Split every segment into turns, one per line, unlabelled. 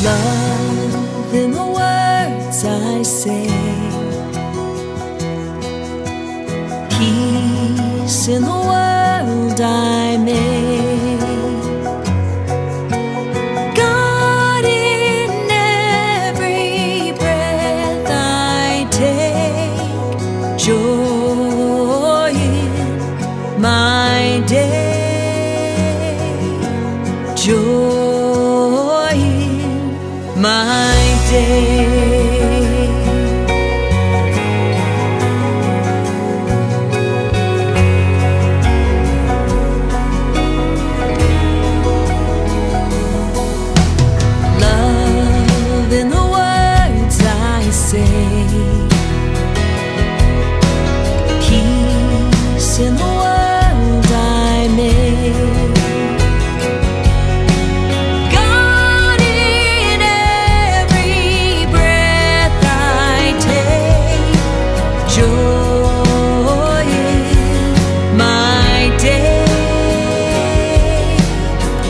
Love in the words I say, peace in the world I make, God in every breath I take, joy in my day, joy in my day. Love in the words I say, peace in the world I make, God in every breath I take, joy in my day,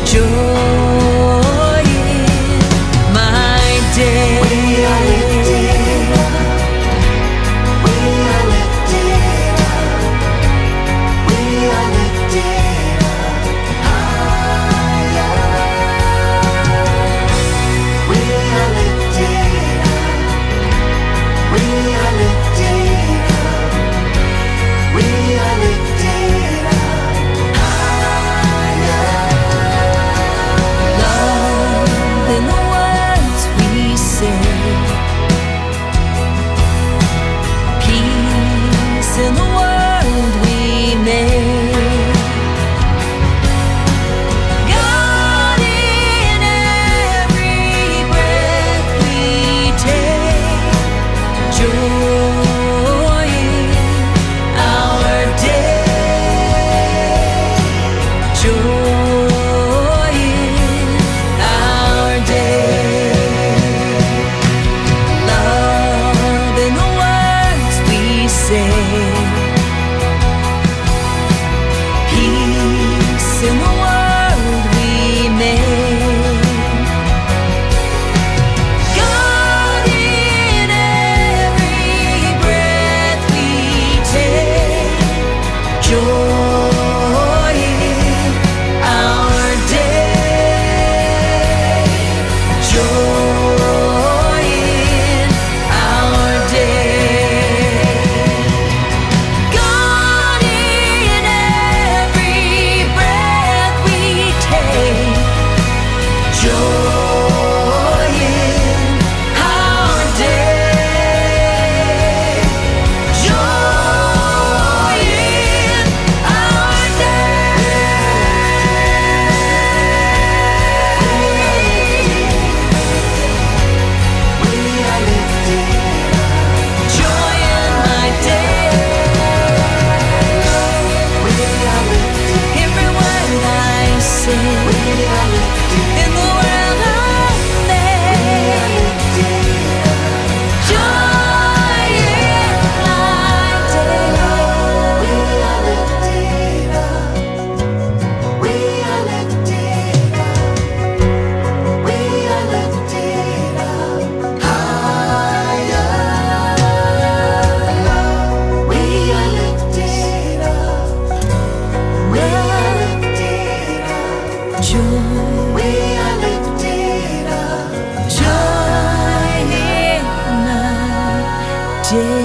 joy in my day. We are lifted up, we are lifted up, we are lifted up higher. We are lifted up, we are lifted up, we are lifted up higher. Love in the words we say, peace in the world we make, God in every breath we take, joy in our day, joy in our day. Love in the words we say, peace in the world we make, God in every breath we take, joy in our day, joy in our day, God in every breath we take, joy in our day, joy in our day. We are lifted up, joy in my day. We are lifted, every word I say. We are lifted, in the world I make, joy in my day. We are lifted up, we are lifted up, we are lifted up higher. We are lifted up, we are lifted up, joy. We are lifted up, joy in my day.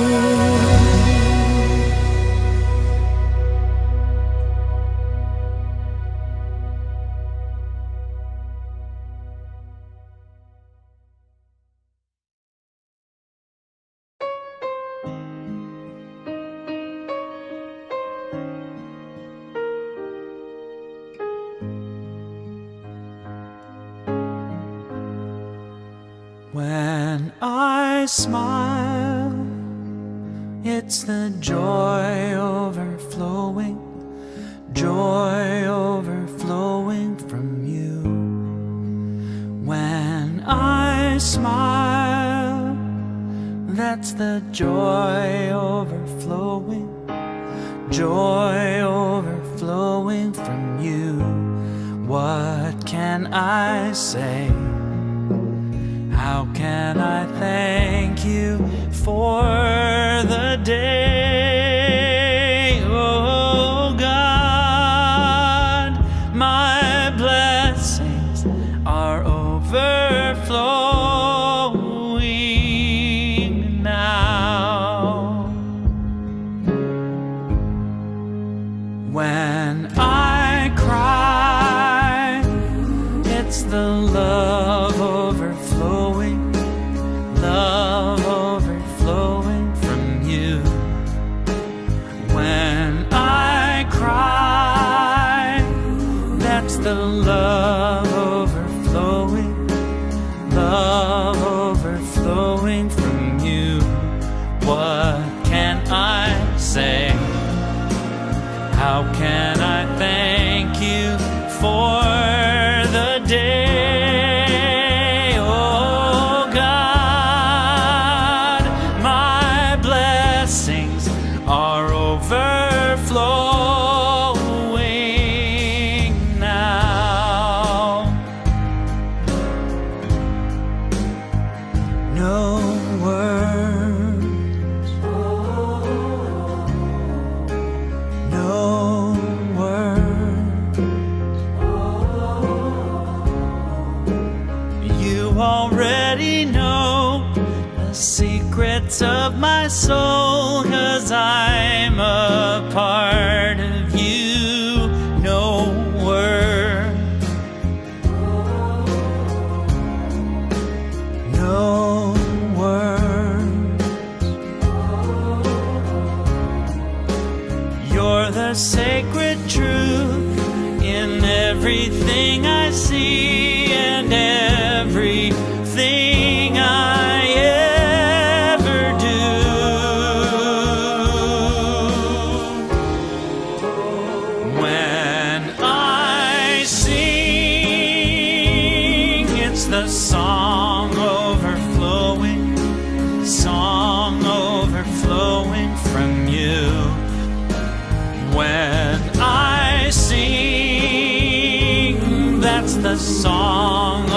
When I smile, it's the joy overflowing from you. When I smile, that's the joy overflowing from you. What can I say? How can I thank you for the day, oh God? My blessings are overflowing now. When I cry, it's the love overflowing from you. When I cry, that's the love overflowing from you. What can I say? How can I thank you for the day, oh God? My blessings are overflowing now. No words, no words. You already know the secrets of my soul, 'cause I'm a part of you. No words, no words. You're the sacred truth in everything I see and everything I ever do. When I sing, it's the song overflowing from you. When I sing, that's the song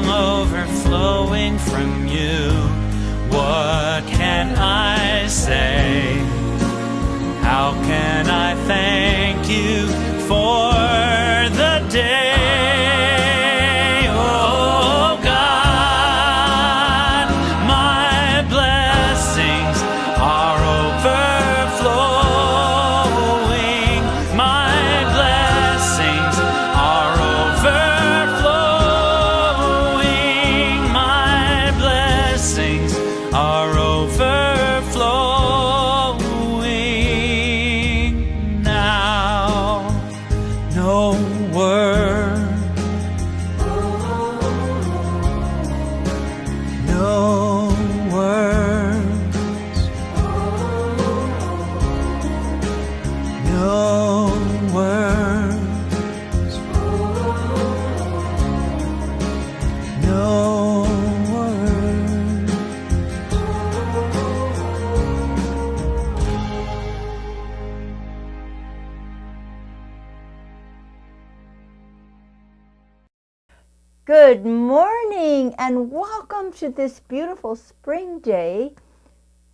overflowing from you. What can I say? How can I thank you for the day, oh God? My blessings are overflowing. My blessings are overflowing. My blessings are overflowing now. No word, no words, no words, no words.
Good morning and welcome to this beautiful spring day.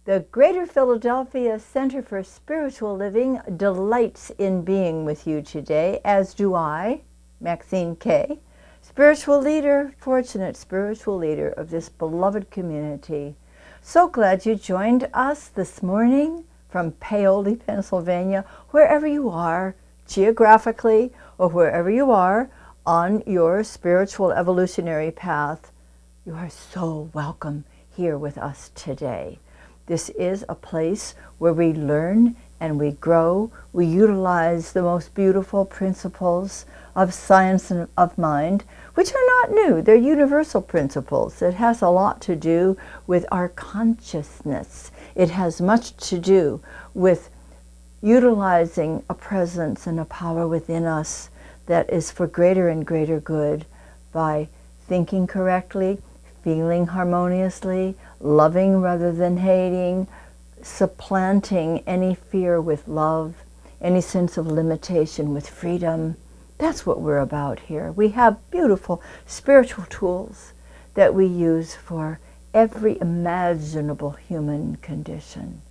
The Greater Philadelphia Center for Spiritual Living delights in being with you today, as do I, Maxine Kaye, spiritual leader, fortunate spiritual leader of this beloved community. So glad you joined us this morning from Paoli, Pennsylvania, wherever you are geographically or wherever you are on your spiritual evolutionary path. You are so welcome here with us today. This is a place where we learn and we grow. We utilize the most beautiful principles of science and of mind, which are not new. They're universal principles. It has a lot to do with our consciousness. It has much to do with utilizing a presence and a power within us that is for greater and greater good by thinking correctly, feeling harmoniously, loving rather than hating, supplanting any fear with love, any sense of limitation with freedom, That's what we're about here. We have beautiful spiritual tools that we use for every imaginable human condition.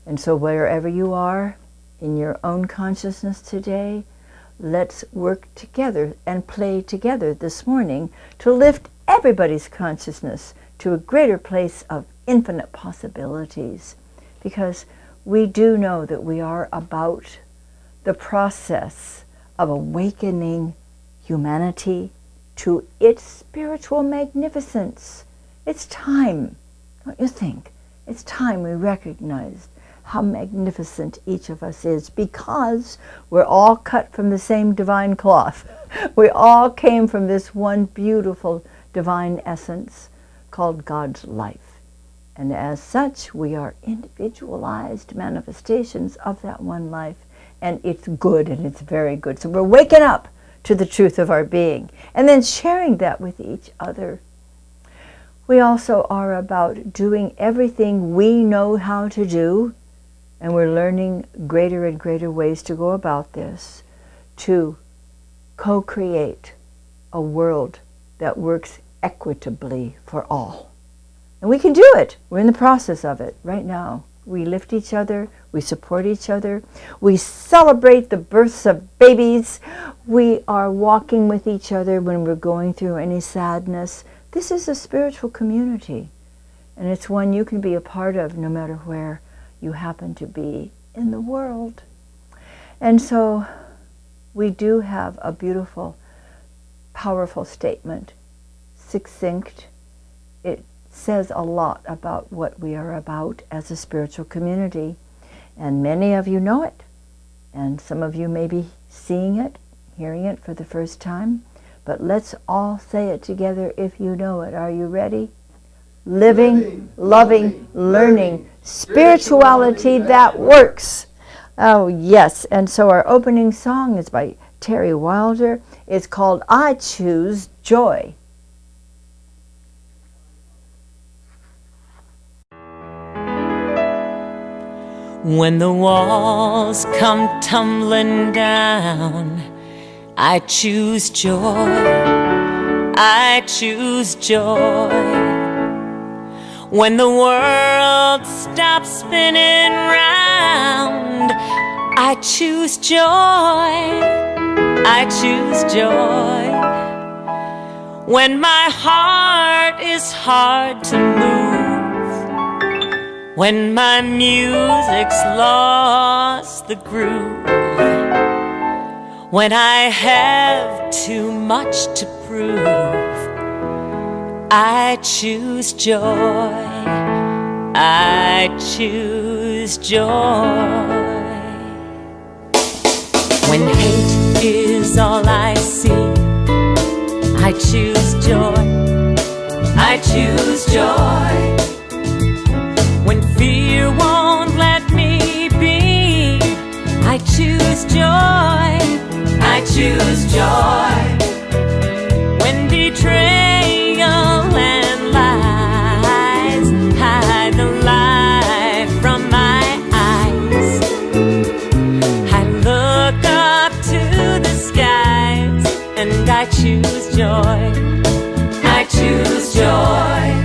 And so wherever you are in your own consciousness today, let's work together and play together this morning to lift everybody's consciousness to a greater place of infinite possibilities. Because we do know that we are about the process of awakening humanity to its spiritual magnificence. It's time, don't you think? It's time we recognize how magnificent each of us is, because we're all cut from the same divine cloth. We all came from this one beautiful divine essence called God's life. And as such, we are individualized manifestations of that one life. And it's good, and it's very good. So we're waking up to the truth of our being and then sharing that with each other. We also are about doing everything we know how to do, and we're learning greater and greater ways to go about this, to co-create a world that works equitably for all. And we can do it. We're in the process of it right now. We lift each other, we support each other, we celebrate the births of babies, we are walking with each other when we're going through any sadness. This is a spiritual community, and it's one you can be a part of no matter where you happen to be in the world. And so we do have a beautiful, powerful statement, succinct. It says a lot about what we are about as a spiritual community. And many of you know it. And some of you may be seeing it, hearing it for the first time. But let's all say it together if you know it. Are you ready? Living, loving, learning, spirituality that works. Oh, yes. And so our opening song is by Terry Wilder. It's called I Choose Joy.
When the walls come tumbling down, I choose joy, I choose joy. When the world stops spinning round, I choose joy, I choose joy. When my heart is hard to move, when my music's lost the groove, when I have too much to prove, I choose joy, I choose joy. When hate is all I see, I choose joy, I choose joy. When fear won't let me be, I choose joy, I choose joy. When betrayal and lies hide the light from my eyes, I look up to the skies and I choose joy, I choose joy.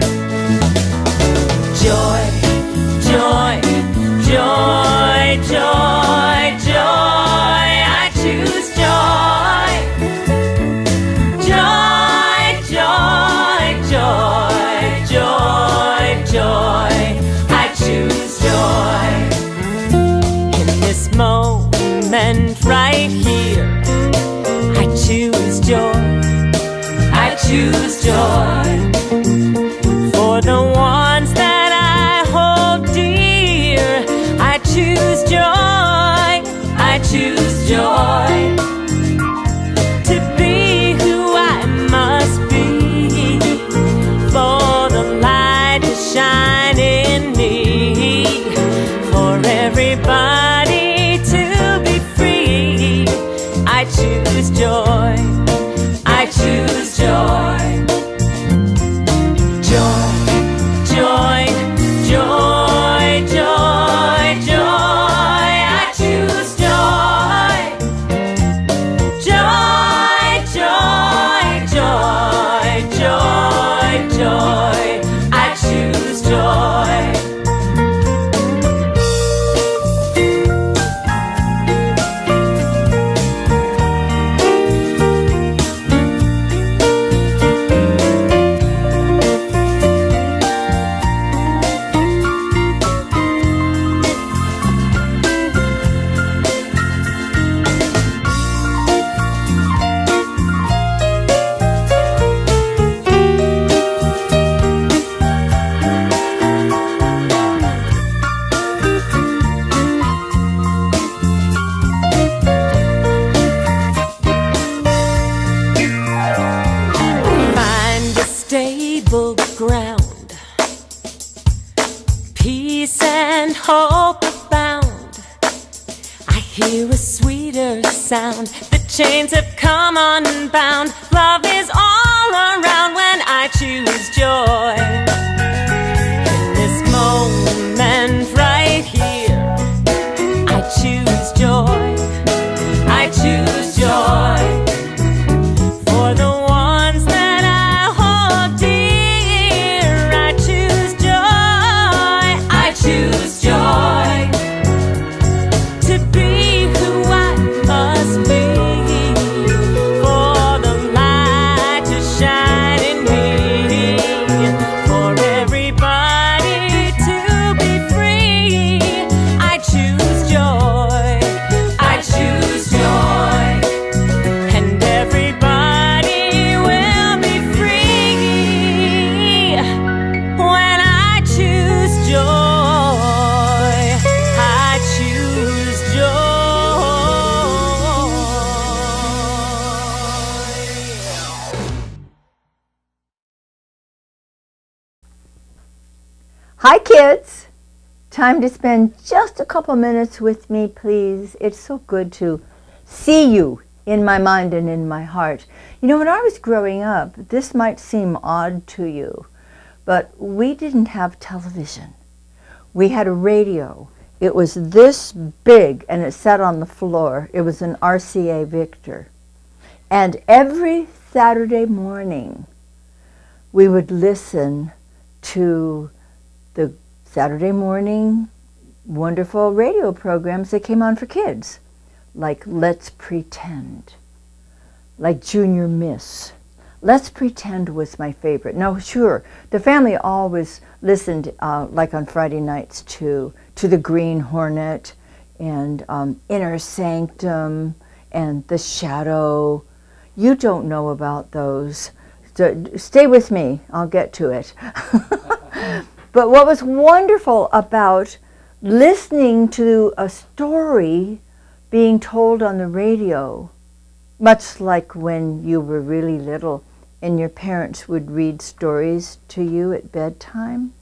Joy, joy, joy, joy, joy, I choose joy. Joy, joy, joy, joy, joy, I choose joy. In this moment right here, I choose joy, I choose joy. For the ones that I hold dear, I choose joy, I choose joy. To be who I must be, for the light to shine in me, for everybody to be free. I choose joy, I choose joy. Joy, joy, joy, joy, joy, I choose joy. Joy, found. The chains have come unbound. Love is all around when I choose joy. In this moment right here, I choose joy. I choose joy. For the ones that I hold dear, I choose joy. I choose joy. To be who I must be, for the light to shine in me, for everybody to be free. I choose joy. I choose joy. And everybody will be free when I choose joy. I choose joy.
Hi, kids. Time to spend just a couple minutes with me, please. It's so good to see you in my mind and in my heart. You know, when I was growing up, this might seem odd to you, but we didn't have television. We had a radio. It was this big, and it sat on the floor. It was an RCA Victor. And every Saturday morning, we would listen to the Saturday morning wonderful radio programs that came on for kids, like Let's Pretend, like Junior Miss. Let's Pretend was my favorite. Now, sure, the family always listened, like on Friday nights, to the Green Hornet and Inner Sanctum and The Shadow. You don't know about those. So stay with me. I'll get to it. But what was wonderful about listening to a story being told on the radio, much like when you were really little and your parents would read stories to you at bedtime,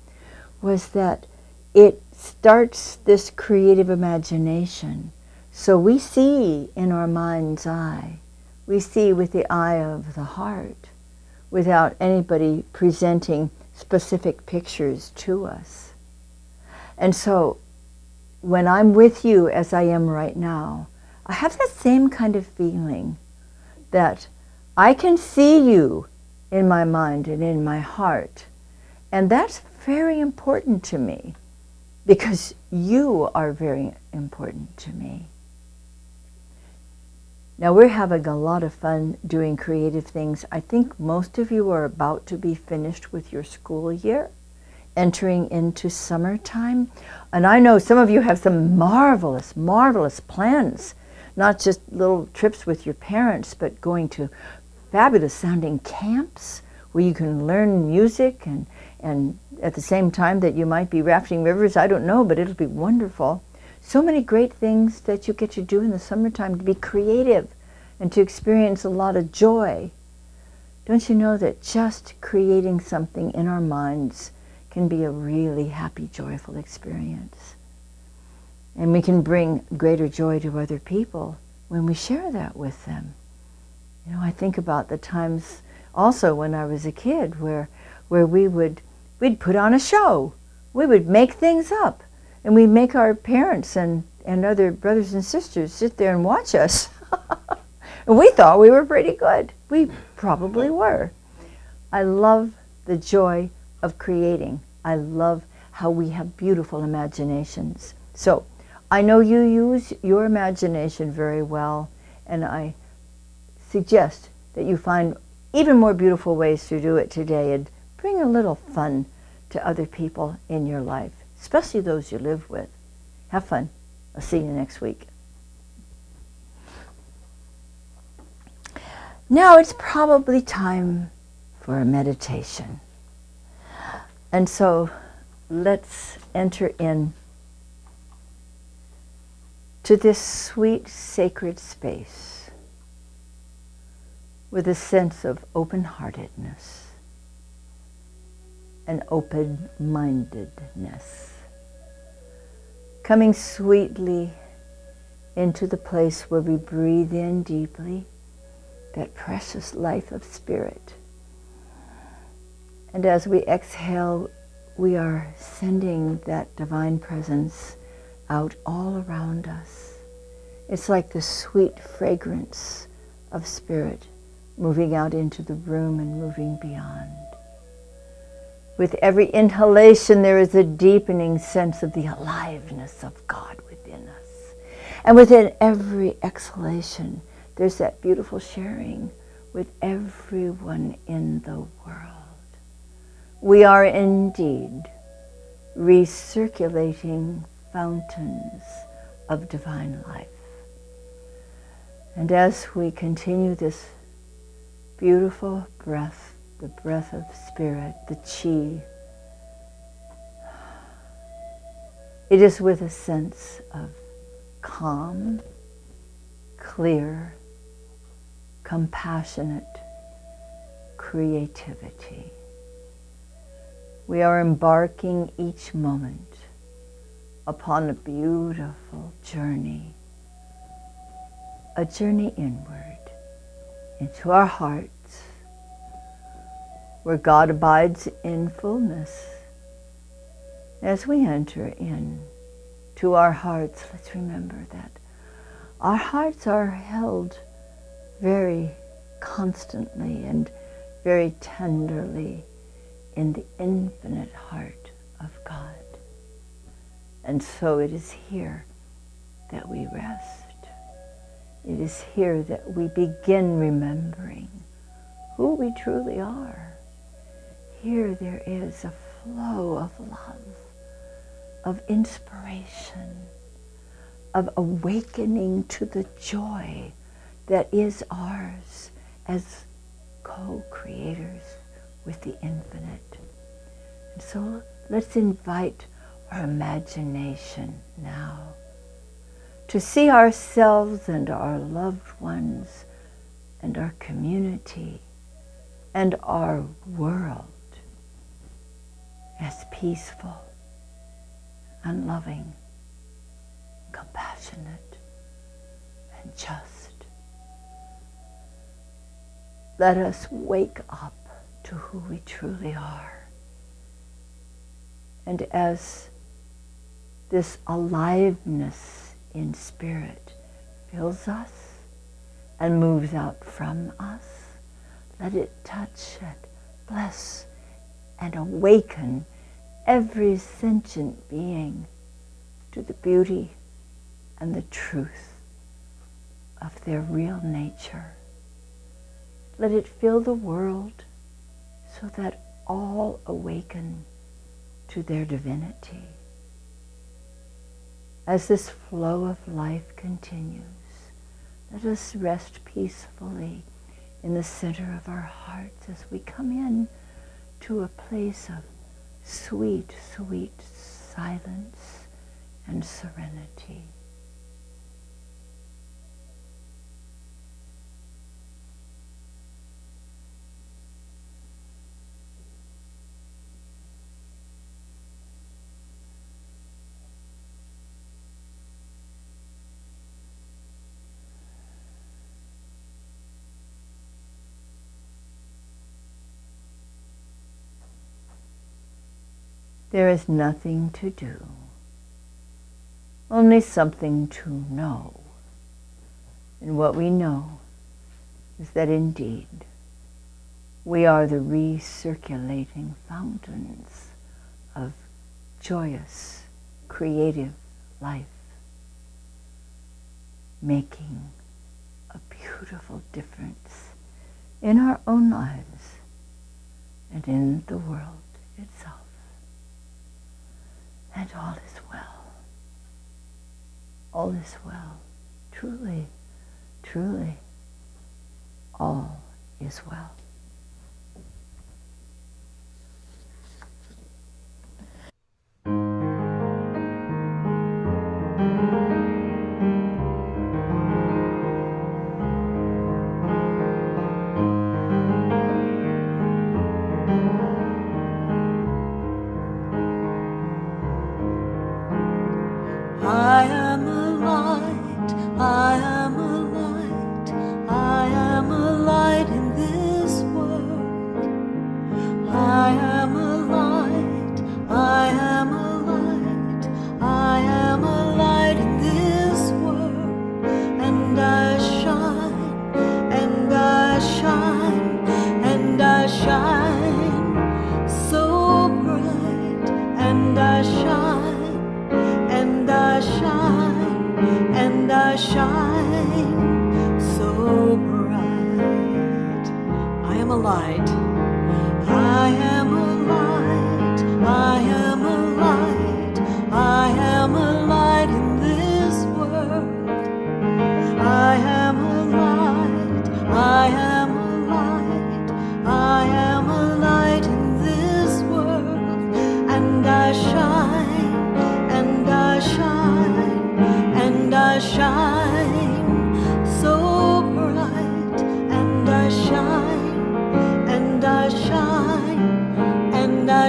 was that it starts this creative imagination. So we see in our mind's eye, we see with the eye of the heart, without anybody presenting specific pictures to us. And so when I'm with you as I am right now, I have that same kind of feeling that I can see you in my mind and in my heart. And that's very important to me because you are very important to me. Now we're having a lot of fun doing creative things. I think most of you are about to be finished with your school year, entering into summertime. And I know some of you have some marvelous, marvelous plans, not just little trips with your parents, but going to fabulous sounding camps where you can learn music and at the same time that you might be rafting rivers. I don't know, but it'll be wonderful. So many great things that you get to do in the summertime to be creative and to experience a lot of joy. Don't you know that just creating something in our minds can be a really happy, joyful experience? And we can bring greater joy to other people when we share that with them. You know, I think about the times also when I was a kid where we'd put on a show. We would make things up. And we make our parents and other brothers and sisters sit there and watch us. And we thought we were pretty good. We probably were. I love the joy of creating. I love how we have beautiful imaginations. So I know you use your imagination very well, and I suggest that you find even more beautiful ways to do it today and bring a little fun to other people in your life, especially those you live with. Have fun. I'll see you next week. Now it's probably time for a meditation. And so let's enter in to this sweet, sacred space with a sense of open-heartedness and open-mindedness, coming sweetly into the place where we breathe in deeply that precious life of spirit. And as we exhale, we are sending that divine presence out all around us. It's like the sweet fragrance of spirit moving out into the room and moving beyond. With every inhalation, there is a deepening sense of the aliveness of God within us. And within every exhalation, there's that beautiful sharing with everyone in the world. We are indeed recirculating fountains of divine life. And as we continue this beautiful breath, the breath of spirit, the chi, it is with a sense of calm, clear, compassionate creativity. We are embarking each moment upon a beautiful journey, a journey inward into our hearts, where God abides in fullness. As we enter in to our hearts, let's remember that our hearts are held very constantly and very tenderly in the infinite heart of God. And so it is here that we rest. It is here that we begin remembering who we truly are. Here there is a flow of love, of inspiration, of awakening to the joy that is ours as co-creators with the infinite. And so let's invite our imagination now to see ourselves and our loved ones and our community and our world as peaceful and loving, compassionate and just. Let us wake up to who we truly are. And as this aliveness in spirit fills us and moves out from us, let it touch and bless and awaken every sentient being to the beauty and the truth of their real nature. Let it fill the world so that all awaken to their divinity. As this flow of life continues, let us rest peacefully in the center of our hearts as we come in to a place of sweet, sweet silence and serenity. There is nothing to do, only something to know. And what we know is that indeed we are the recirculating fountains of joyous, creative life, making a beautiful difference in our own lives and in the world itself. And all is well. All is well. Truly, truly, all is well.
I am a light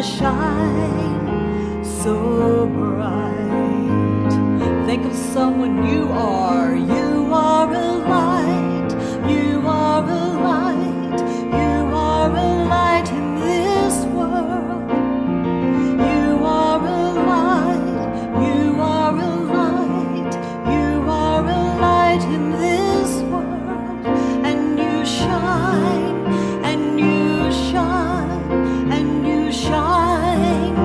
shine so bright. Think of someone you are. You are a light. You are a light. You are a light in this world. You are a light. You are a light. You are a light in this world. And you shine. And you shine. And you shine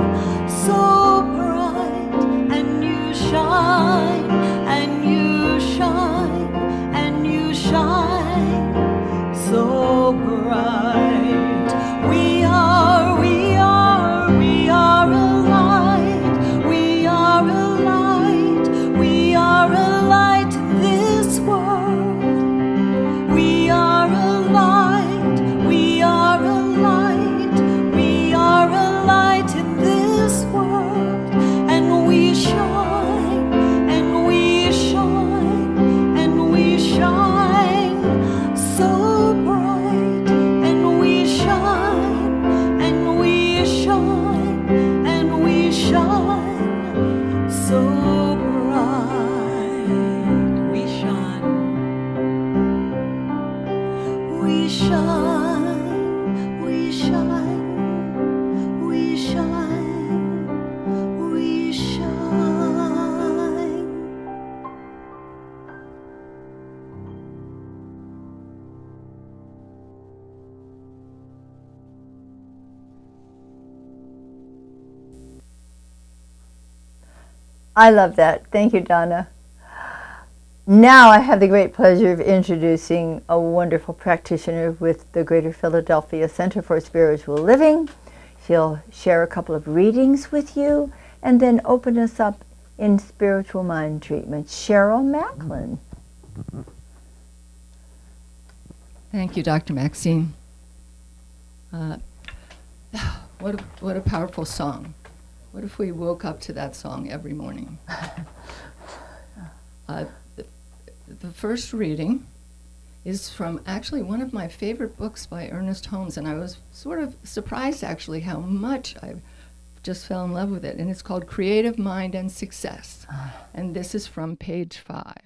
so bright. And you shine. And you shine. And you shine so bright. We are a light. We are a light. We are a light in this world. We are a light. We are a light. We are a light in this world. And we shine. And we shine. And we shine so bright. And we shine. And we shine. And we shine so bright. We shine. We shine. We shine. We shine. We shine.
I love that. Thank you, Donna. Now I have the great pleasure of introducing a wonderful practitioner with the Greater Philadelphia Center for Spiritual Living. She'll share a couple of readings with you and then open us up in spiritual mind treatment. Cheryl Macklin.
Thank you, Dr. Maxine. What a powerful song. What if we woke up to that song every morning? The first reading is from actually one of my favorite books by Ernest Holmes, and I was sort of surprised actually how much I just fell in love with it. And it's called Creative Mind and Success. And this is from page 5.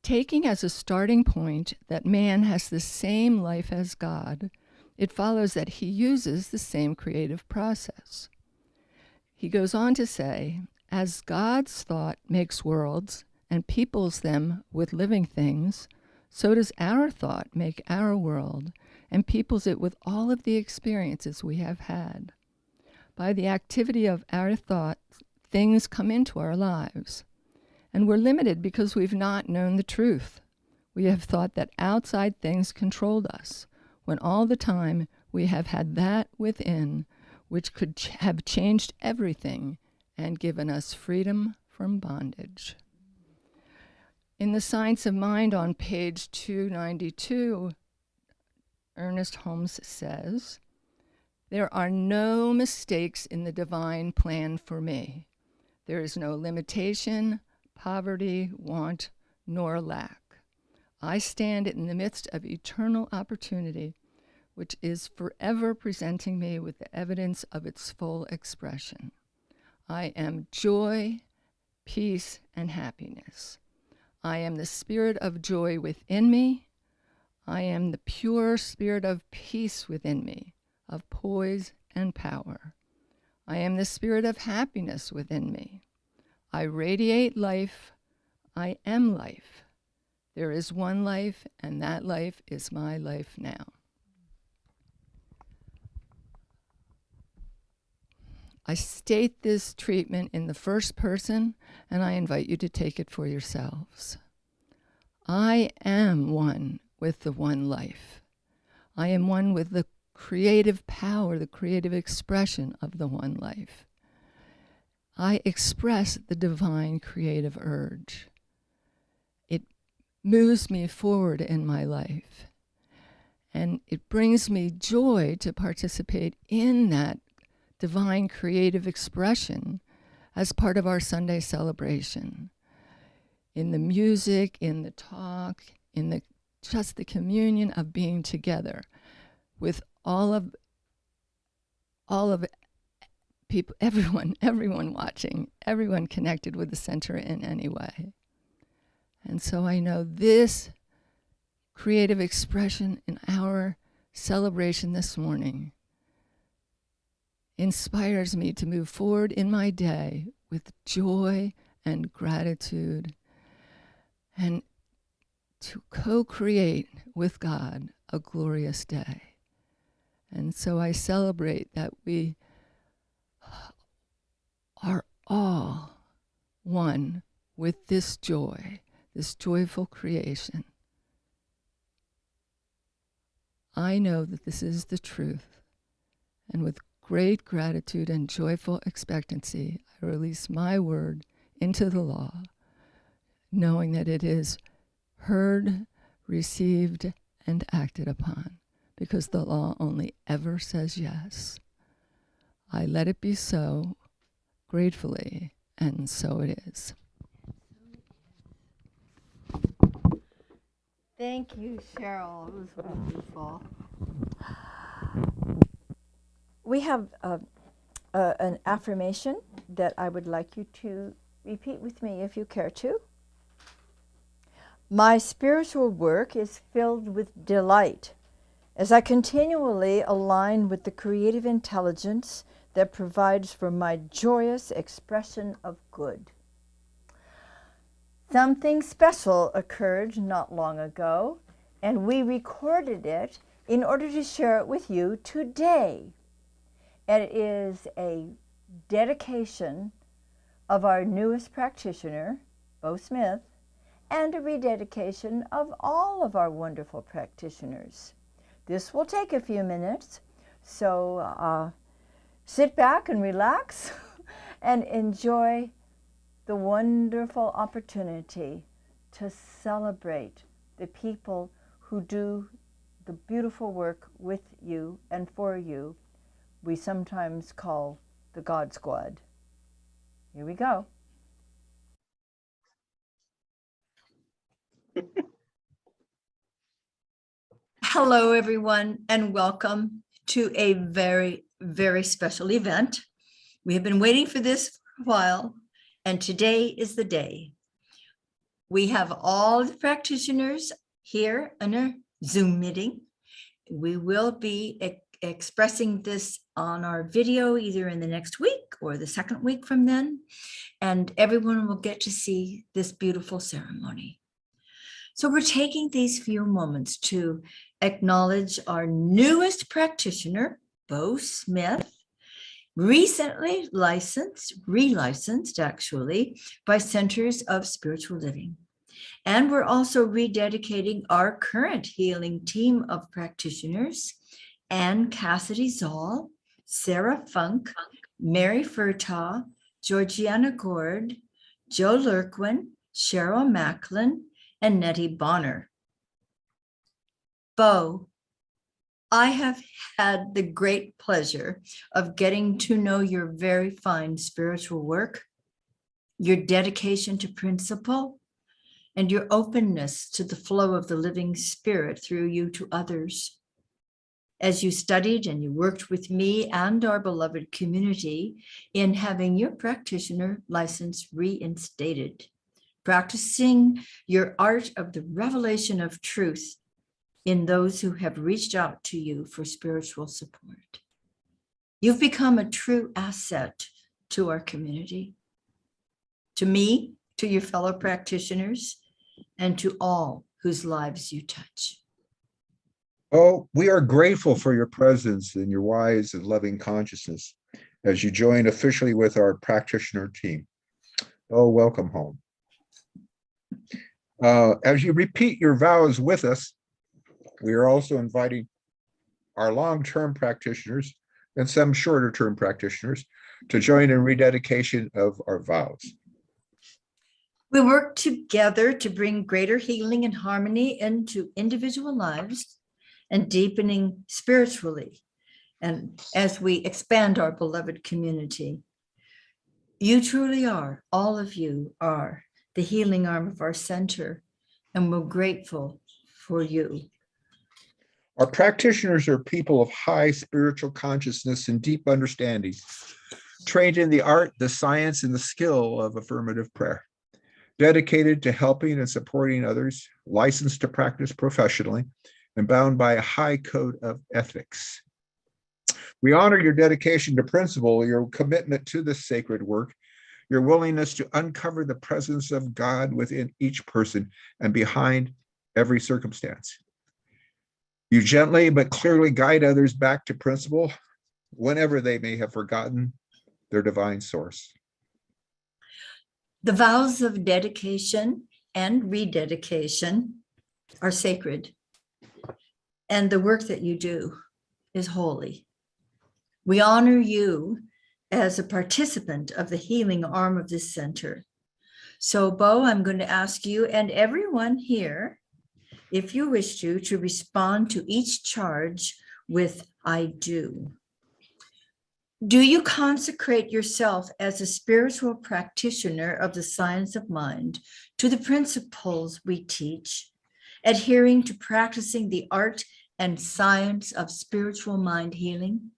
Taking as a starting point that man has the same life as God, it follows that he uses the same creative process. He goes on to say, as God's thought makes worlds and peoples them with living things, so does our thought make our world and peoples it with all of the experiences we have had. By the activity of our thought, things come into our lives. And we're limited because we've not known the truth. We have thought that outside things controlled us, when all the time we have had that within which could have changed everything and given us freedom from bondage. In The Science of Mind on page 292, Ernest Holmes says, there are no mistakes in the divine plan for me. There is no limitation, poverty, want, nor lack. I stand in the midst of eternal opportunity, which is forever presenting me with the evidence of its full expression. I am joy, peace, and happiness. I am the spirit of joy within me. I am the pure spirit of peace within me, of poise and power. I am the spirit of happiness within me. I radiate life. I am life. There is one life, and that life is my life now. I state this treatment in the first person, and I invite you to take it for yourselves. I am one with the one life. I am one with the creative power, the creative expression of the one life. I express the divine creative urge. It moves me forward in my life, and it brings me joy to participate in that divine creative expression as part of our Sunday celebration. In the music, in the talk, in just the communion of being together with all of people, everyone watching, everyone connected with the center in any way. And so I know this creative expression in our celebration this morning inspires me to move forward in my day with joy and gratitude and to co-create with God a glorious day. And so I celebrate that we are all one with this joy, this joyful creation. I know that this is the truth, and with great gratitude and joyful expectancy, I release my word into the law, knowing that it is heard, received, and acted upon, because the law only ever says yes. I let it be so, gratefully, and so it is.
Thank you, Cheryl. It was wonderful. We have an affirmation that I would like you to repeat with me if you care to. My spiritual work is filled with delight as I continually align with the creative intelligence that provides for my joyous expression of good. Something special occurred not long ago, and we recorded it in order to share it with you today. It is a dedication of our newest practitioner, Bo Smith, and a rededication of all of our wonderful practitioners. This will take a few minutes, so sit back and relax and enjoy the wonderful opportunity to celebrate the people who do the beautiful work with you and for you, we sometimes call the God Squad. Here we go. Hello, everyone, and welcome to a very, very special event. We have been waiting for this for a while, and today is the day. We have all the practitioners here in a Zoom meeting. We will be expressing this on our video either in the next week or the second week from then, and everyone will get to see this beautiful ceremony. So we're taking these few moments to acknowledge our newest practitioner, Bo Smith, recently relicensed actually, by Centers of Spiritual Living. And we're also rededicating our current healing team of practitioners, Ann Cassidy Zoll, Sarah Funk, Mary Furtaw, Georgiana Gord, Joe Lurquin, Cheryl Macklin, and Nettie Bonner. Bo, I have had the great pleasure of getting to know your very fine spiritual work, your dedication to principle, and your openness to the flow of the living spirit through you to others. As you studied and you worked with me and our beloved community in having your practitioner license reinstated, practicing your art of the revelation of truth in those who have reached out to you for spiritual support. You've become a true asset to our community, to me, to your fellow practitioners, and to all whose lives you touch.
Oh, we are grateful for your presence and your wise and loving consciousness as you join officially with our practitioner team. Oh, welcome home. As you repeat your vows with us, we are also inviting our long-term practitioners and some shorter-term practitioners to join in rededication of our vows.
We work together to bring greater healing and harmony into individual lives and deepening spiritually, and as we expand our beloved community. You truly are, all of you are the healing arm of our center, and we're grateful for you.
Our practitioners are people of high spiritual consciousness and deep understanding trained in the art, the science, and the skill of affirmative prayer, dedicated to helping and supporting others, licensed to practice professionally, and bound by a high code of ethics. We honor your dedication to principle, your commitment to this sacred work, your willingness to uncover the presence of God within each person and behind every circumstance. You gently but clearly guide others back to principle whenever they may have forgotten their divine source.
The vows of dedication and rededication are sacred, and the work that you do is holy. We honor you as a participant of the healing arm of this center. So, Bo, I'm going to ask you and everyone here, if you wish to respond to each charge with "I do." Do you consecrate yourself as a spiritual practitioner of the science of mind to the principles we teach, adhering to practicing the art and science of spiritual mind healing?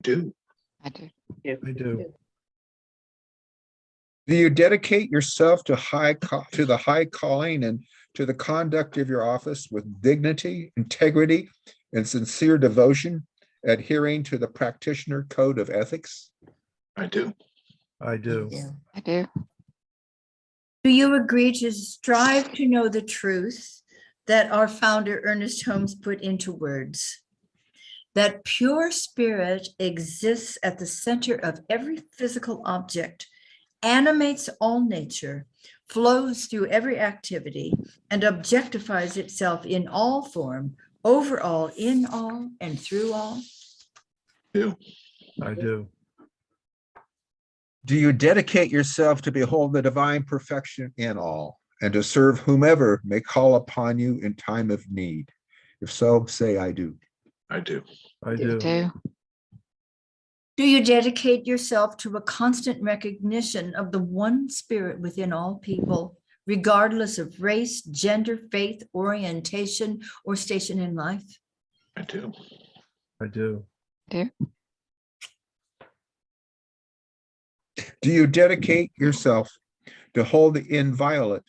Do.
I do.
I do.
Do you dedicate yourself to the high calling and to the conduct of your office with dignity, integrity, and sincere devotion, adhering to the practitioner code of ethics?
I do. I do.
I do.
Do you agree to strive to know the truth that our founder Ernest Holmes put into words? That pure spirit exists at the center of every physical object, animates all nature, flows through every activity, and objectifies itself in all form, over all, in all, and through all?
Do. I do.
Do you dedicate yourself to behold the divine perfection in all and to serve whomever may call upon you in time of need? If so, say, I do.
I do. I
I
do.
do.
Do you dedicate yourself to a constant recognition of the one spirit within all people, regardless of race, gender, faith, orientation, or station in life?
I do. I do.
Do.
Do you dedicate yourself to hold inviolate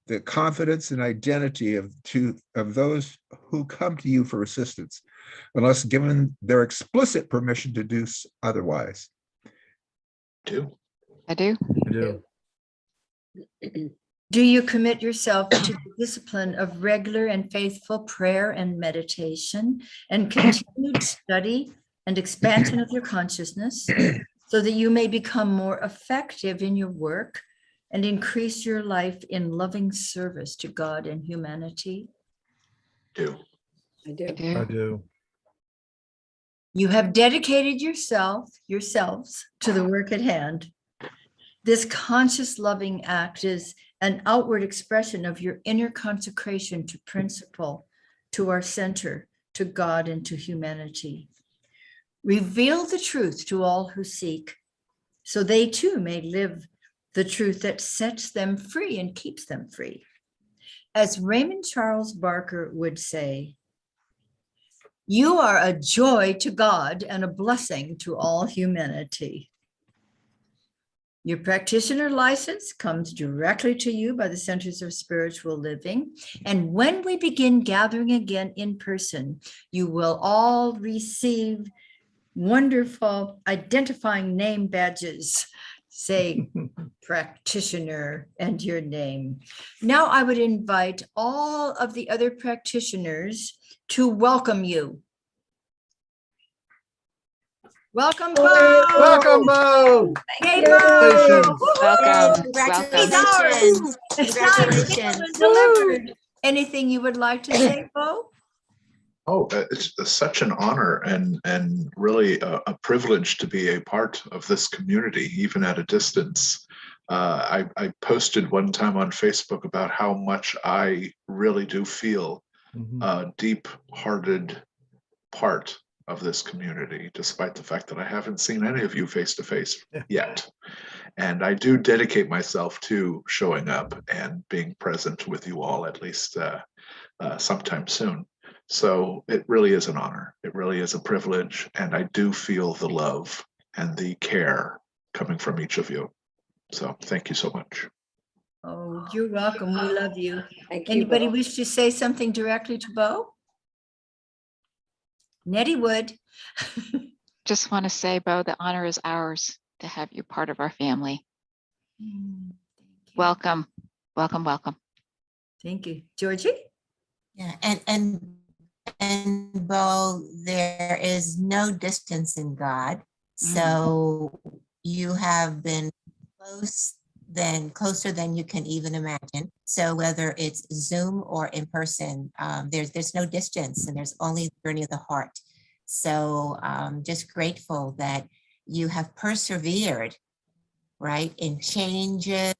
the confidence and identity of those who come to you for assistance, unless given their explicit permission to do otherwise?
Do.
I do.
I do.
Do you commit yourself to the discipline of regular and faithful prayer and meditation and continued study and expansion of your consciousness so that you may become more effective in your work and increase your life in loving service to God and humanity?
Do.
I
I
do.
do.
You have dedicated yourselves to the work at hand. This conscious loving act is an outward expression of your inner consecration to principle, to our center, to God, and to humanity. Reveal the truth to all who seek, so they too may live the truth that sets them free and keeps them free. As Raymond Charles Barker would say, you are a joy to God and a blessing to all humanity. Your practitioner license comes directly to you by the Centers of Spiritual Living. And when we begin gathering again in person, you will all receive wonderful identifying name badges. Say practitioner and your name. Now I would invite all of the other practitioners to welcome you. Welcome, Bo.
Welcome, Bo.
Hey,
Congratulations.
Bo.
Welcome.
He's
Welcome.
ours. It's signed, sealed, and delivered. Anything you would like to say, Bo?
Oh, it's such an honor and really a privilege to be a part of this community, even at a distance. I posted one time on Facebook about how much I really do feel a deep-hearted part of this community, despite the fact that I haven't seen any of you face to face yet. And I do dedicate myself to showing up and being present with you all, at least sometime soon. So it really is an honor. It really is a privilege. And I do feel the love and the care coming from each of you. So thank you so much.
Oh, you're welcome. We love you.
Thank you,
Anybody
Bo.
wish to say something directly to Bo? Nettie would.
Just want to say, Bo, the honor is ours to have you part of our family.
Thank you.
Welcome, welcome, welcome.
Thank you. Georgie?
Yeah, and Bo, there is no distance in God. So you have been closer than you can even imagine. So whether it's Zoom or in person, there's no distance, and there's only the journey of the heart. So just grateful that you have persevered, right, in changes,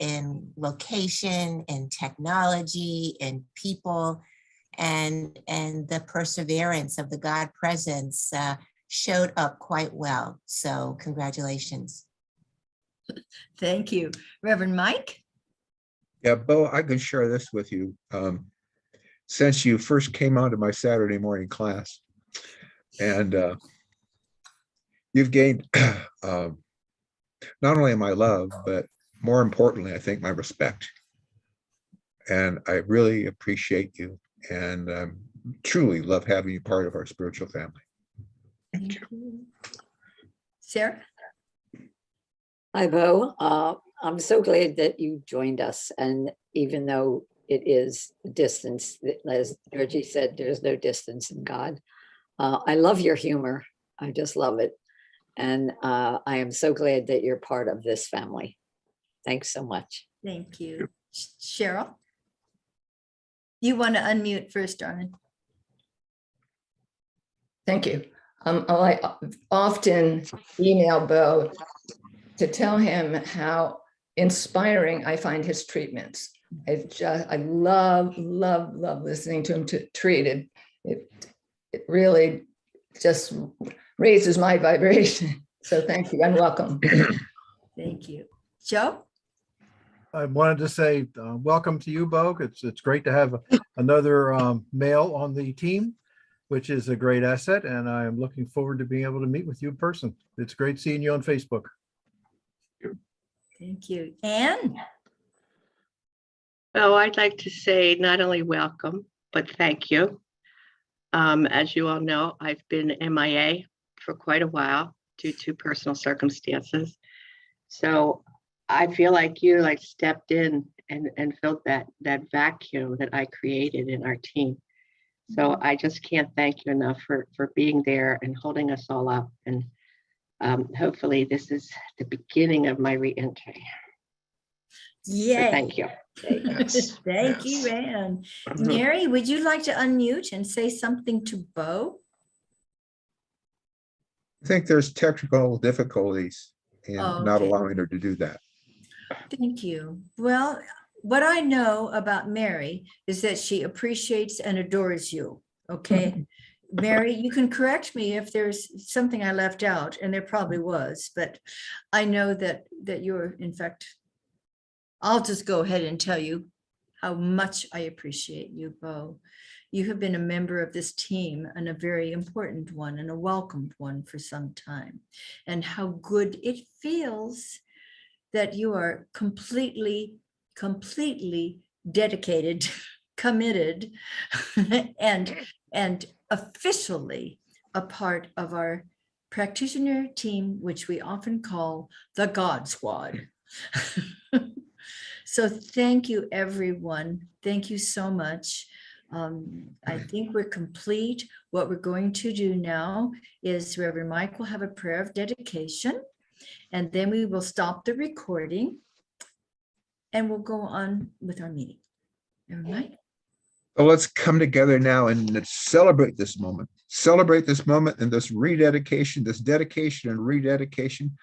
in location, in technology, in people, and the perseverance of the God presence showed up quite well. So congratulations.
Thank you. Reverend Mike?
Yeah, Bo, I can share this with you. Since you first came onto my Saturday morning class, and you've gained not only my love, but more importantly, I think my respect. And I really appreciate you, and truly love having you part of our spiritual family.
Thank you.
Sarah?
Hi, Bo. I'm so glad that you joined us. And even though it is distance, as Georgie said, there's no distance in God. I love your humor. I just love it. And I am so glad that you're part of this family. Thanks so much.
Thank you. Cheryl? You want to unmute first, darling?
Thank you. I often email Bo to tell him how inspiring I find his treatments. I love listening to him treated. It really just raises my vibration. So thank you and welcome.
Thank you. Joe?
I wanted to say welcome to you, Bo. It's great to have another male on the team, which is a great asset, and I am looking forward to being able to meet with you in person. It's great seeing you on Facebook.
Thank you. Anne?
Well, I'd like to say not only welcome, but thank you. As you all know, I've been MIA for quite a while due to personal circumstances. So I feel like you stepped in and filled that vacuum that I created in our team. So I just can't thank you enough for being there and holding us all up. And hopefully this is the beginning of my re-entry.
Yay.
So thank you.
Yes,
Thank
yes.
you, Anne.
Mhm.
Mary, would you like to unmute and say something to Bo?
I think there's technical difficulties in not
Okay.
allowing her to do that.
Thank you. Well, what I know about Mary is that she appreciates and adores you. Okay. Mary, you can correct me if there's something I left out, and there probably was, but I know that you're, in fact, I'll just go ahead and tell you how much I appreciate you, Bo. You have been a member of this team, and a very important one and a welcomed one for some time, and how good it feels that you are completely dedicated, committed, and officially a part of our practitioner team, which we often call the God Squad. So thank you, everyone. Thank you so much. I think we're complete. What we're going to do now is Reverend Mike will have a prayer of dedication, and then we will stop the recording and we'll go on with our meeting. Reverend Mike?
So let's come together now and let's celebrate this moment. Celebrate this moment and this rededication, this dedication and rededication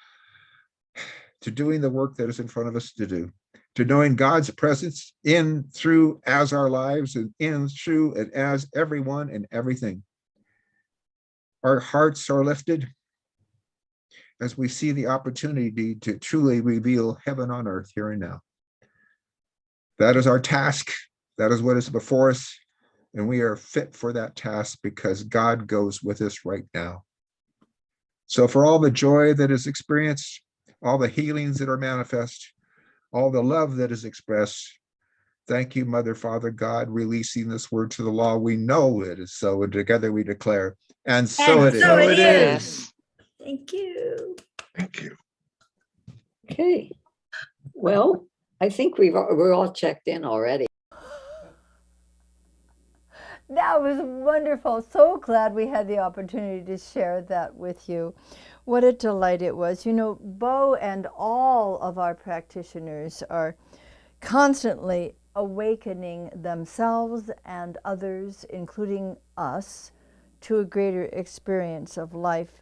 to doing the work that is in front of us to do, to knowing God's presence in, through, as our lives, and in, through, and as everyone and everything. Our hearts are lifted as we see the opportunity to truly reveal heaven on earth here and now. That is our task. That is what is before us. And we are fit for that task because God goes with us right now. So for all the joy that is experienced, all the healings that are manifest, all the love that is expressed, thank you, Mother, Father, God, releasing this word to the law. We know it is so, and together we declare, and so it is.
So it
Yes.
is.
Thank you.
Thank you.
Okay. Well, I think we're all checked in already.
That was wonderful. So glad we had the opportunity to share that with you. What a delight it was. You know, Bo and all of our practitioners are constantly awakening themselves and others, including us, to a greater experience of life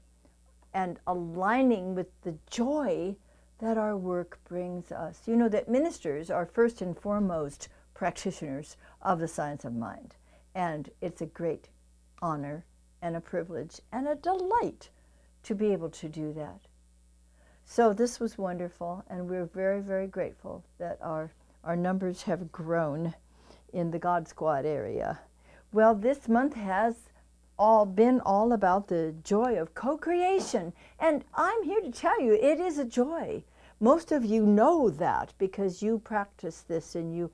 and aligning with the joy that our work brings us. You know that ministers are first and foremost practitioners of the science of mind. And it's a great honor and a privilege and a delight to be able to do that. So this was wonderful, and we're very, very grateful that our numbers have grown in the God Squad area. Well, this month has been all about the joy of co-creation, and I'm here to tell you it is a joy. Most of you know that because you practice this and you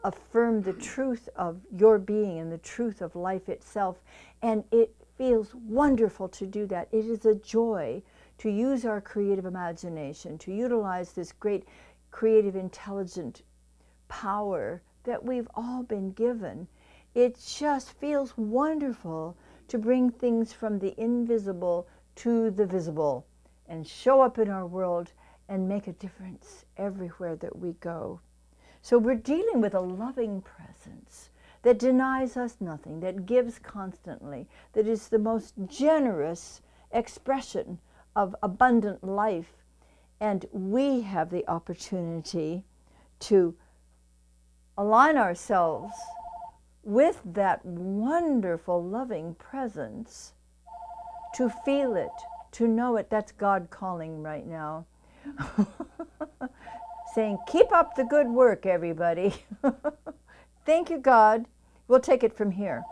affirm the truth of your being and the truth of life itself, and it feels wonderful to do that. It is a joy to use our creative imagination, to utilize this great creative intelligent power that we've all been given. It just feels wonderful to bring things from the invisible to the visible and show up in our world and make a difference everywhere that we go. So we're dealing with a loving presence that denies us nothing, that gives constantly, that is the most generous expression of abundant life. And we have the opportunity to align ourselves with that wonderful loving presence, to feel it, to know it. That's God calling right now. Saying, keep up the good work, everybody. Thank you, God. We'll take it from here.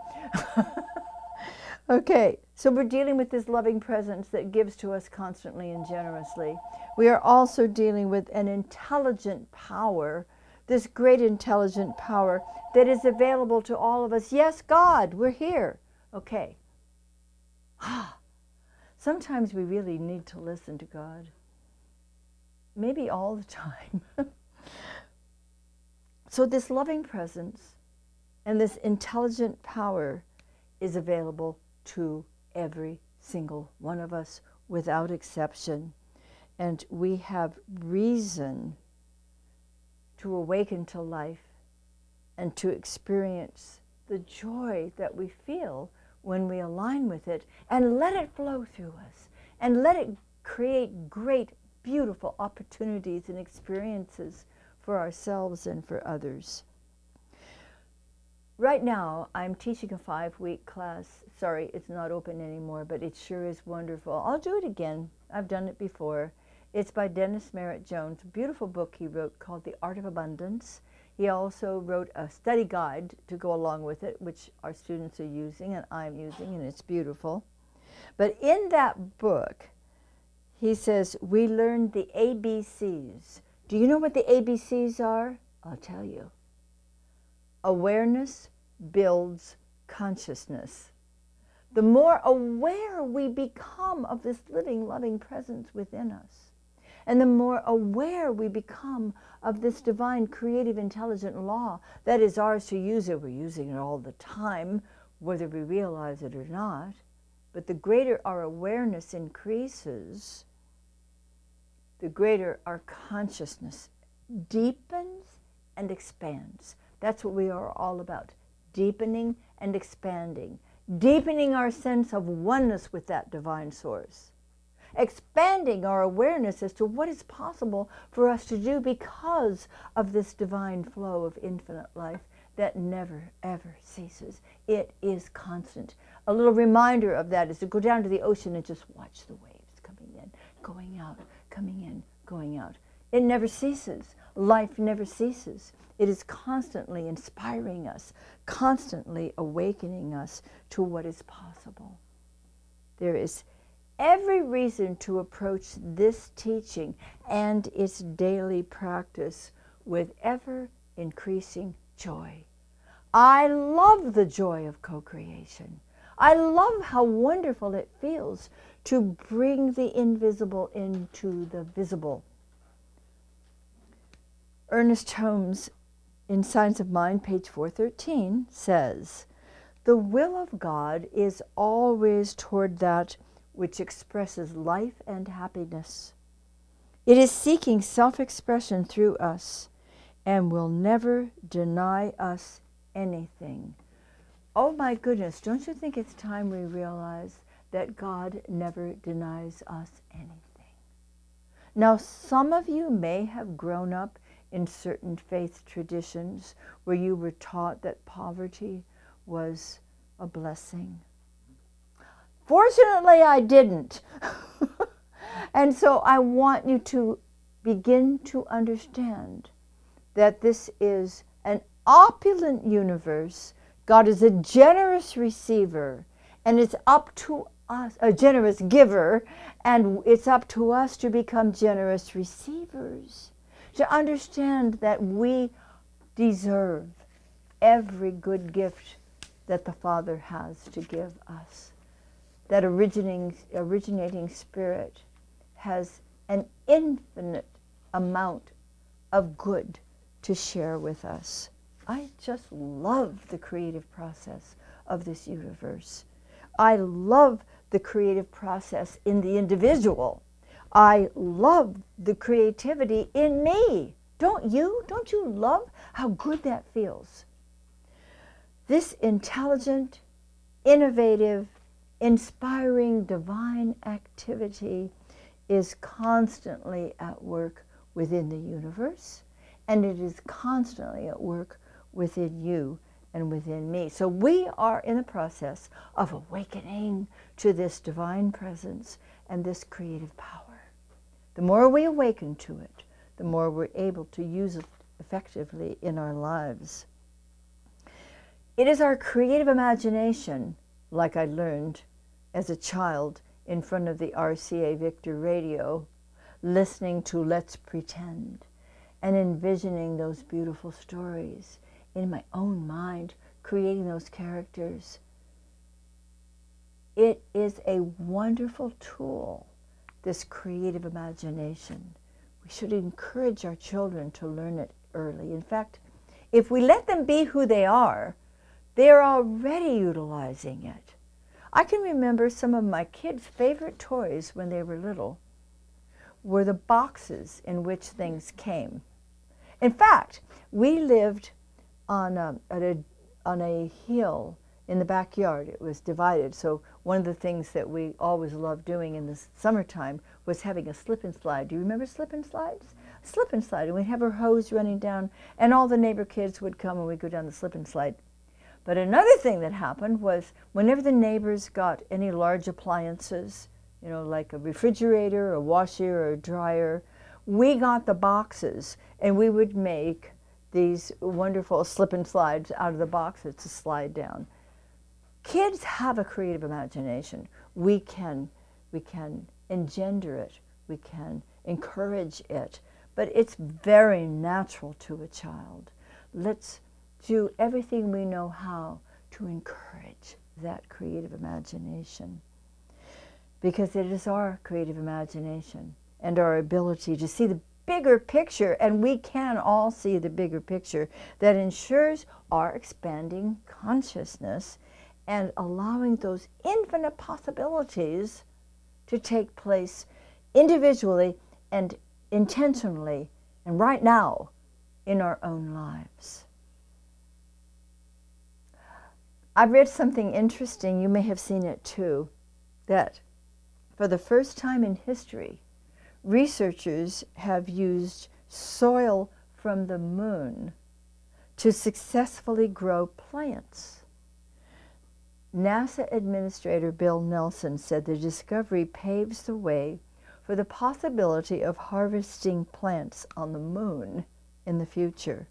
Okay, so we're dealing with this loving presence that gives to us constantly and generously. We are also dealing with an intelligent power, this great intelligent power that is available to all of us. Yes, God, we're here. Okay. Sometimes we really need to listen to God. Maybe all the time. So this loving presence and this intelligent power is available to every single one of us without exception. And we have reason to awaken to life and to experience the joy that we feel when we align with it and let it flow through us and let it create great, beautiful opportunities and experiences for ourselves and for others. Right now, I'm teaching a 5-week class. Sorry, it's not open anymore, but it sure is wonderful. I'll do it again. I've done it before. It's by Dennis Merritt Jones, a beautiful book he wrote called The Art of Abundance. He also wrote a study guide to go along with it, which our students are using and I'm using, and it's beautiful. But in that book, he says, we learned the ABCs. Do you know what the ABCs are? I'll tell you. Awareness builds consciousness. The more aware we become of this living, loving presence within us, and the more aware we become of this divine, creative, intelligent law that is ours to use it, we're using it all the time, whether we realize it or not. But the greater our awareness increases, the greater our consciousness deepens and expands. That's what we are all about, deepening and expanding, deepening our sense of oneness with that divine source, expanding our awareness as to what is possible for us to do because of this divine flow of infinite life that never, ever ceases. It is constant. A little reminder of that is to go down to the ocean and just watch the waves coming in, going out, coming in, going out. It never ceases. Life never ceases. It is constantly inspiring us, constantly awakening us to what is possible. There is every reason to approach this teaching and its daily practice with ever increasing joy. I love the joy of co-creation. I love how wonderful it feels to bring the invisible into the visible. Ernest Holmes, in Science of Mind, page 413, says, "The will of God is always toward that which expresses life and happiness. It is seeking self-expression through us and will never deny us anything." Oh my goodness, don't you think it's time we realize that God never denies us anything? Now, some of you may have grown up in certain faith traditions where you were taught that poverty was a blessing. Fortunately, I didn't. And so I want you to begin to understand that this is an opulent universe. God is a generous receiver, and it's up to us, a generous giver, and it's up to us to become generous receivers, to understand that we deserve every good gift that the Father has to give us. That originating spirit has an infinite amount of good to share with us. I just love the creative process of this universe. I love the creative process in the individual. I love the creativity in me. Don't you? Don't you love how good that feels? This intelligent, innovative, inspiring divine activity is constantly at work within the universe, and it is constantly at work within you and within me. So we are in the process of awakening to this divine presence and this creative power. The more we awaken to it, the more we're able to use it effectively in our lives. It is our creative imagination, like I learned as a child in front of the RCA Victor radio, listening to Let's Pretend and envisioning those beautiful stories in my own mind, creating those characters. It is a wonderful tool, this creative imagination. We should encourage our children to learn it early. In fact, if we let them be who they are already utilizing it. I can remember some of my kids' favorite toys when they were little were the boxes in which things came. In fact, we lived on a hill in the backyard. It was divided, so one of the things that we always loved doing in the summertime was having a slip and slide. Do you remember slip and slides? Slip and slide, and we'd have our hose running down, and all the neighbor kids would come and we'd go down the slip and slide. But another thing that happened was whenever the neighbors got any large appliances, you know, like a refrigerator, a washer, or a dryer, we got the boxes and we would make these wonderful slip and slides out of the boxes to slide down. Kids have a creative imagination. We can engender it, we can encourage it, but it's very natural to a child. Let's do everything we know how to encourage that creative imagination, because it is our creative imagination and our ability to see the bigger picture, and we can all see the bigger picture, that ensures our expanding consciousness and allowing those infinite possibilities to take place individually and intentionally and right now in our own lives. I've read something interesting, you may have seen it too, that for the first time in history, researchers have used soil from the moon to successfully grow plants. NASA Administrator Bill Nelson said the discovery paves the way for the possibility of harvesting plants on the moon in the future.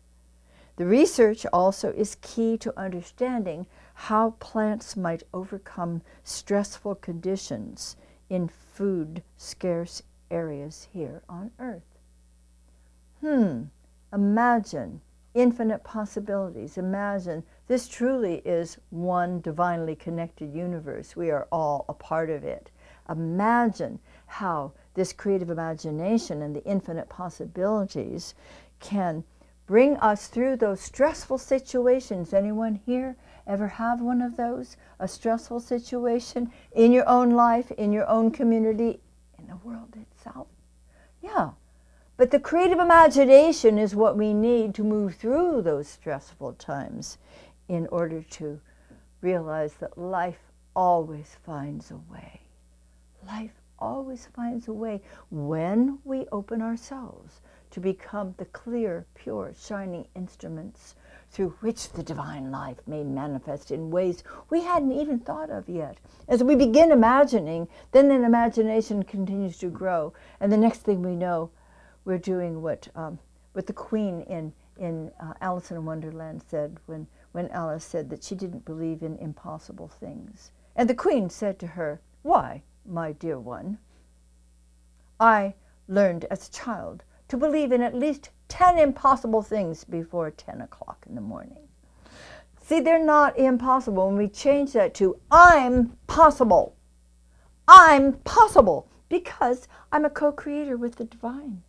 The research also is key to understanding how plants might overcome stressful conditions in food scarce areas here on earth. Imagine infinite possibilities. Imagine this truly is one divinely connected universe. We are all a part of it. Imagine how this creative imagination and the infinite possibilities can bring us through those stressful situations. Anyone here ever have one of those? A stressful situation in your own life, in your own community, in the world itself? Yeah. But the creative imagination is what we need to move through those stressful times in order to realize that life always finds a way. Life always finds a way when we open ourselves to become the clear, pure, shining instruments through which the divine life may manifest in ways we hadn't even thought of yet. As we begin imagining, then an imagination continues to grow, and the next thing we know, we're doing what the Queen in Alice in Wonderland said when Alice said that she didn't believe in impossible things. And the Queen said to her, "Why, my dear one, I learned as a child to believe in at least 10 impossible things before 10 o'clock in the morning." See, they're not impossible. When we change that to I'm possible because I'm a co-creator with the divine.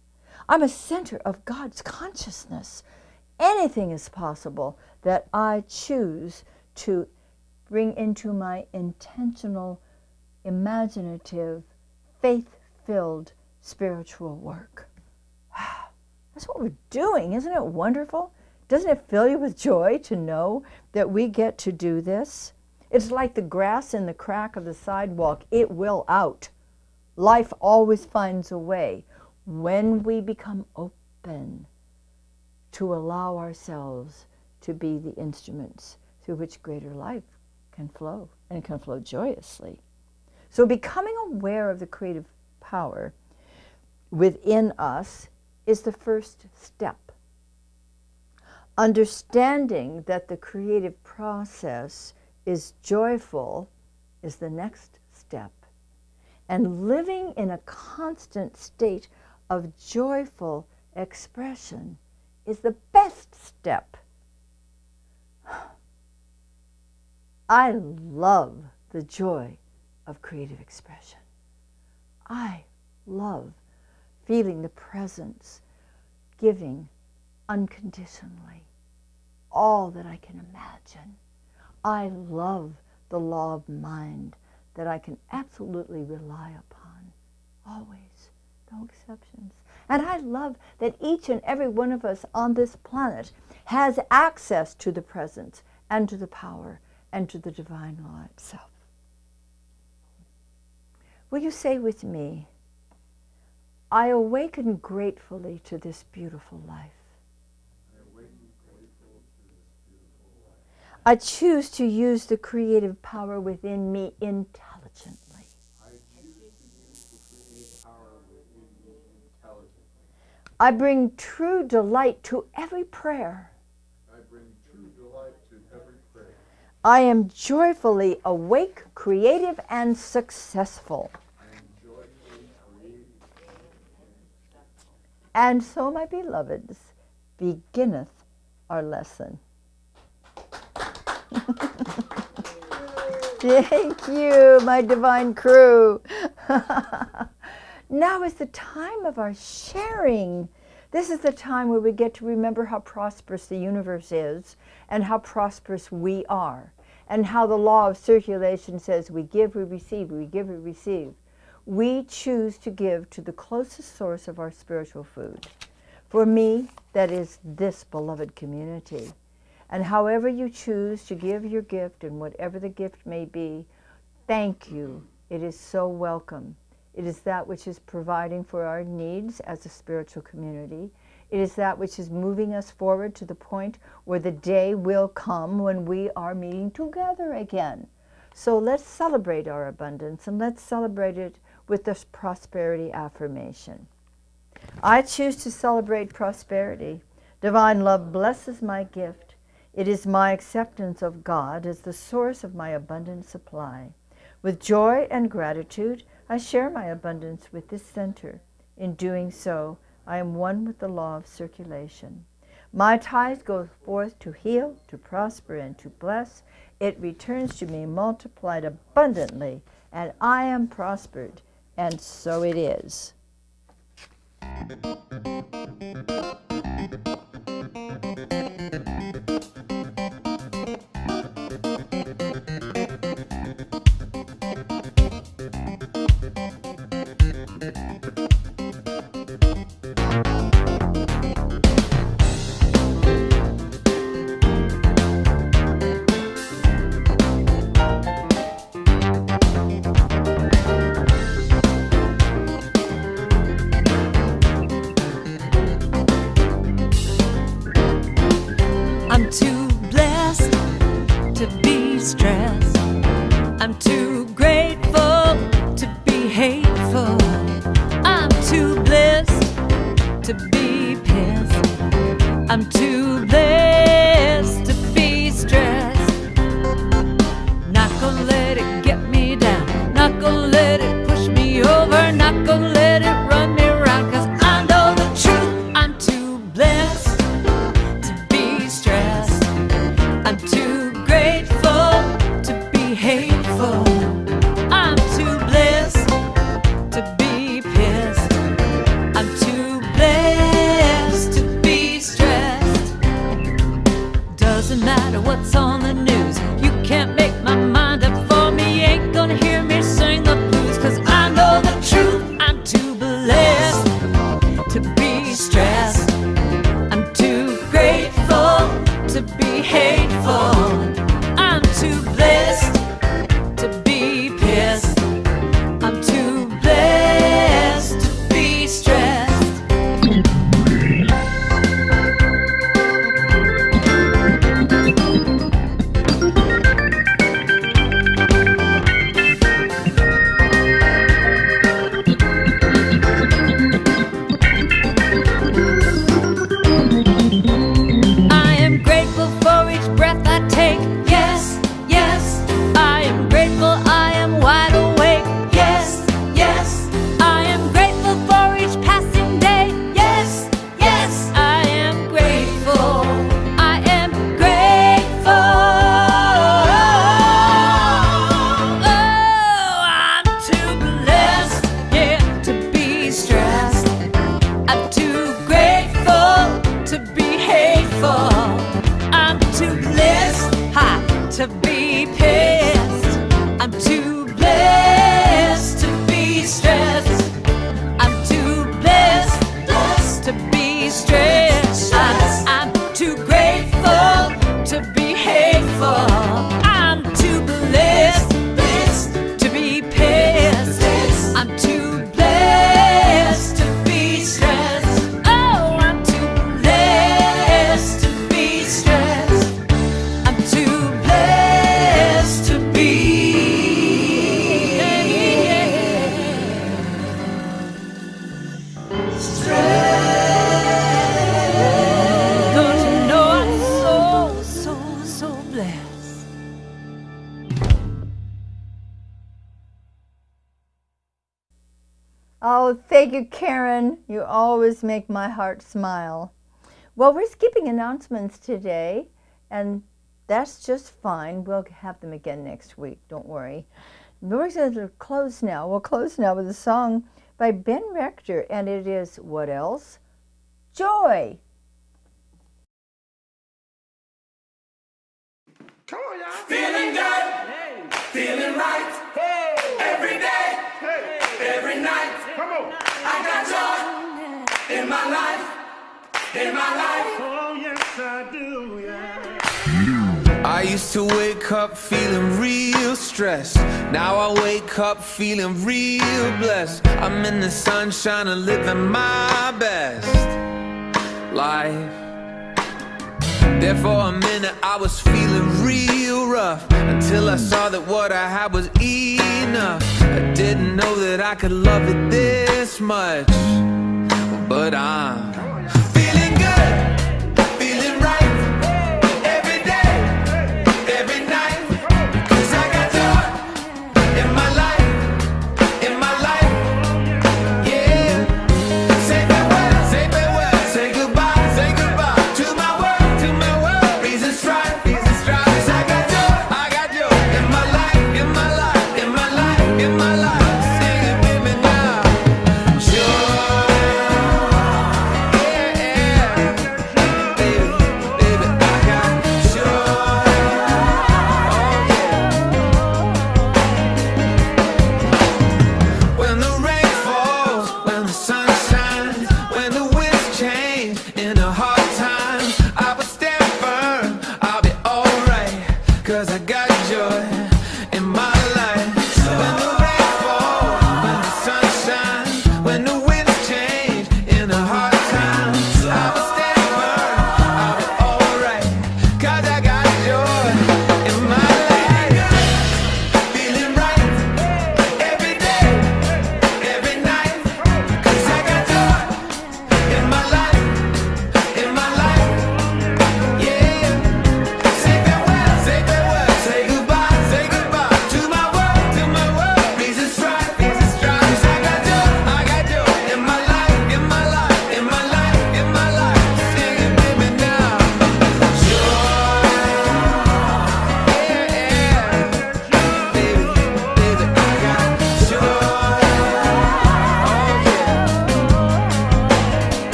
I'm a center of God's consciousness. Anything is possible that I choose to bring into my intentional, imaginative, faith-filled spiritual work. That's what we're doing. Isn't it wonderful? Doesn't it fill you with joy to know that we get to do this? It's like the grass in the crack of the sidewalk. It will out. Life always finds a way when we become open to allow ourselves to be the instruments through which greater life can flow, and can flow joyously. So becoming aware of the creative power within us is the first step. Understanding that the creative process is joyful is the next step. And living in a constant state of joyful expression is the best step. I love the joy of creative expression. I love feeling the presence, giving unconditionally all that I can imagine. I love the law of mind that I can absolutely rely upon, always. No exceptions. And I love that each and every one of us on this planet has access to the presence and to the power and to the divine law itself. Will you say with me, I awaken gratefully to this beautiful life. I choose to use the creative power within me intelligently. I bring true delight to every prayer. I am joyfully awake, creative, and successful. And so, my beloveds, beginneth our lesson. Thank you, my divine crew. Now is the time of our sharing. This is the time where we get to remember how prosperous the universe is and how prosperous we are, and how the law of circulation says we give, we receive, we give, we receive. We choose to give to the closest source of our spiritual food. For me, that is this beloved community. And however you choose to give your gift, and whatever the gift may be, thank you. It is so welcome. It is that which is providing for our needs as a spiritual community. It is that which is moving us forward to the point where the day will come when we are meeting together again. So let's celebrate our abundance, and let's celebrate it with this prosperity affirmation. I choose to celebrate prosperity. Divine love blesses my gift. It is my acceptance of God as the source of my abundant supply. With joy and gratitude, I share my abundance with this center. In doing so, I am one with the law of circulation. My tithe goes forth to heal, to prosper, and to bless. It returns to me multiplied abundantly, and I am prospered, and so it is.
I'm too blessed to be stressed. I'm too grateful to be hateful. I'm too blessed to be pissed. I'm too blessed to be stressed. Not gonna let it get me down. Not gonna let it push me over. Not gonna let it run me around. 'Cause I know the truth. I'm too blessed to be stressed. I'm too grateful to be hateful. I'm too blessed to be pissed. I'm too blessed to be stressed. Doesn't matter what's on the news. You can't make my mind up for me. Ain't gonna hear me sing the blues. 'Cause I know the truth. I'm too blessed to be stressed. I'm too grateful to be hateful. I'm too blessed to be pissed. I'm too blessed to be stressed. I am grateful for each breath I take. Yes, yes. I am grateful I am wide awake. Yes, yes. I am grateful for each passing day. Yes, yes. I am grateful. I am grateful. Oh, I'm too blessed, yeah, to be stressed. I'm too grateful to be hateful. I'm too blessed, to be pissed. I'm too blessed to be stressed. I'm too blessed to be stressed. I'm too grateful to be hateful. I'm too blessed to be pissed. I'm too blessed to be stressed. Oh, I'm too blessed to be stressed. I'm too blessed to be stressed. Don't you know I'm so blessed.
Oh, thank you, Karen. You always make my heart smile. Well, we're skipping announcements today, and that's just fine. We'll have them again next week. Don't worry. We're going to close now. We'll close now with a song by Ben Rector, and it is What Else? Joy.
Feeling good, feeling right. Every day, every night. Come on. I got joy in my life, in my life. Oh yes, I do. Yeah.
I used to wake up feeling real stressed. Now I wake up feeling real blessed. I'm in the sunshine and living my best life. There for a minute I was feeling real rough, until I saw that what I had was enough. I didn't know that I could love it this much, but I'm feeling good, feeling right. Every day, every night. 'Cause I got joy in my life, in my life.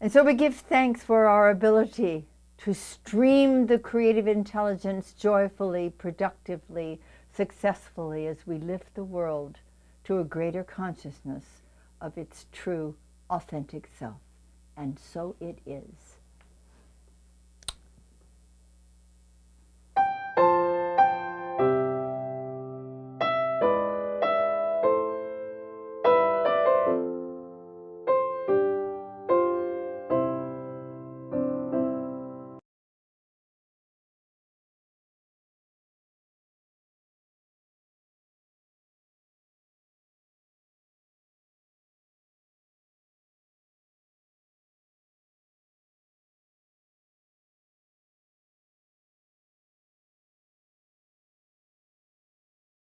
And so we give thanks for our ability to stream the creative intelligence joyfully, productively, successfully as we lift the world to a greater consciousness of its true, authentic self. And so it is.